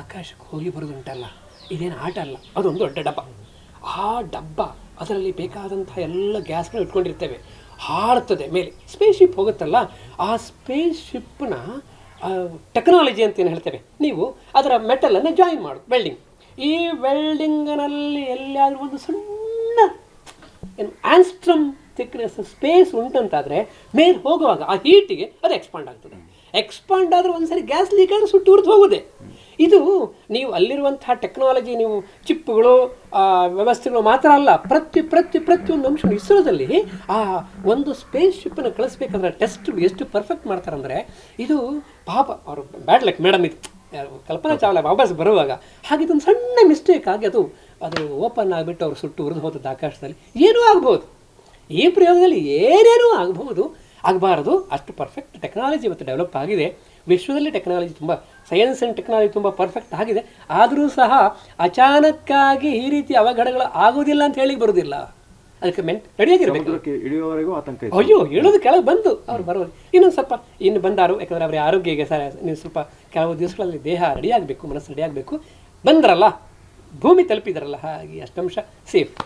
ಆಕಾಶಕ್ಕೆ ಹೋಗಿ ಬರೋದುಂಟಲ್ಲ, ಇದೇನು ಆಟ ಅಲ್ಲ, ಅದೊಂದು ದೊಡ್ಡ ಡಬ್ಬ. ಆ ಡಬ್ಬ ಅದರಲ್ಲಿ ಬೇಕಾದಂಥ ಎಲ್ಲ ಗ್ಯಾಸ್ಗಳು ಇಟ್ಕೊಂಡಿರ್ತೇವೆ, ಹಾರುತ್ತದೆ ಮೇಲೆ. ಸ್ಪೇಸ್ ಶಿಪ್ ಹೋಗುತ್ತಲ್ಲ, ಆ ಸ್ಪೇಸ್ ಶಿಪ್ನ ಟೆಕ್ನಾಲಜಿ ಅಂತ ಏನು ಹೇಳ್ತೇವೆ, ನೀವು ಅದರ ಮೆಟಲನ್ನು ಜಾಯಿನ್ ಮಾಡೋದು, ವೆಲ್ಡಿಂಗ್. ಈ ವೆಲ್ಡಿಂಗ್ನಲ್ಲಿ ಎಲ್ಲಿಯಾದರೂ ಒಂದು ಸಣ್ಣ ಏನು ಆನ್ಸ್ಟ್ರಮ್ ಥಿಕ್ನೆಸ್ ಸ್ಪೇಸ್ ಉಂಟಂತಾದರೆ ಮೇಲೆ ಹೋಗುವಾಗ ಆ ಹೀಟಿಗೆ ಅದು ಎಕ್ಸ್ಪಾಂಡ್ ಆಗ್ತದೆ. ಎಕ್ಸ್ಪಾಂಡ್ ಆದರೆ ಒಂದು ಸರಿ ಗ್ಯಾಸ್ ಲೀಕ್ ಆದರೆ ಸುಟ್ಟು ಉರಿದು ಹೋಗೋದೆ. ಇದು ನೀವು ಅಲ್ಲಿರುವಂಥ ಟೆಕ್ನಾಲಜಿ, ನೀವು ಚಿಪ್ಪುಗಳು ವ್ಯವಸ್ಥೆಗಳು ಮಾತ್ರ ಅಲ್ಲ, ಪ್ರತಿಯೊಂದು ಅಂಶ. ಇಸ್ರೋದಲ್ಲಿ ಆ ಒಂದು ಸ್ಪೇಸ್ ಶಿಪ್ಪನ್ನು ಕಳಿಸ್ಬೇಕಾದ್ರೆ ಟೆಸ್ಟ್ಗಳು ಎಷ್ಟು ಪರ್ಫೆಕ್ಟ್ ಮಾಡ್ತಾರಂದರೆ, ಇದು ಪಾಪ ಅವರು ಬ್ಯಾಡ್ ಲಕ್ ಮೇಡಮ್, ಇದು ಕಲ್ಪನಾ ಚಾವ್ಲಾ ವಾಪಸ್ ಬರುವಾಗ ಹಾಗಿದೊಂದು ಸಣ್ಣ ಮಿಸ್ಟೇಕ್ ಆಗಿ ಅದು ಓಪನ್ ಆಗಿಬಿಟ್ಟು ಅವರು ಸುಟ್ಟು ಉರಿದು ಹೋದದ್ದು ಆಕಾಶದಲ್ಲಿ. ಏನೂ ಆಗ್ಬೋದು, ಈ ಪ್ರಯೋಗದಲ್ಲಿ ಏನೇನೂ ಆಗಬಾರದು. ಅಷ್ಟು ಪರ್ಫೆಕ್ಟ್ ಟೆಕ್ನಾಲಜಿ ಇವತ್ತು ಡೆವಲಪ್ ಆಗಿದೆ. ವಿಶ್ವದಲ್ಲಿ ಟೆಕ್ನಾಲಜಿ ತುಂಬ, ಸೈನ್ಸ್ ಆ್ಯಂಡ್ ಟೆಕ್ನಾಲಜಿ ತುಂಬ ಪರ್ಫೆಕ್ಟ್ ಆಗಿದೆ. ಆದರೂ ಸಹ ಅಚಾನಕ್ಕಾಗಿ ಈ ರೀತಿ ಅವಘಡಗಳು ಆಗೋದಿಲ್ಲ ಅಂತ ಹೇಳಿ ಬರೋದಿಲ್ಲ. ಅದಕ್ಕೆ ರೆಡಿಯಾಗಿರ್ಬೇಕು. ಅಯ್ಯೋ, ಇಳಿದು ಕೆಳಗೆ ಬಂದು ಅವ್ರು ಬರೋದು ಇನ್ನೊಂದು ಸ್ವಲ್ಪ ಇನ್ನು ಬಂದಾರು, ಯಾಕಂದರೆ ಅವರ ಆರೋಗ್ಯ ಈಗ ನೀವು ಸ್ವಲ್ಪ ಕೆಲವು ದಿವಸಗಳಲ್ಲಿ ದೇಹ ರೆಡಿಯಾಗಬೇಕು, ಮನಸ್ಸು ರೆಡಿಯಾಗಬೇಕು. ಬಂದ್ರಲ್ಲ, ಭೂಮಿ ತಲುಪಿದ್ರಲ್ಲ, ಹಾಗೆ ಅಷ್ಟಂಶ ಸೇಫ್.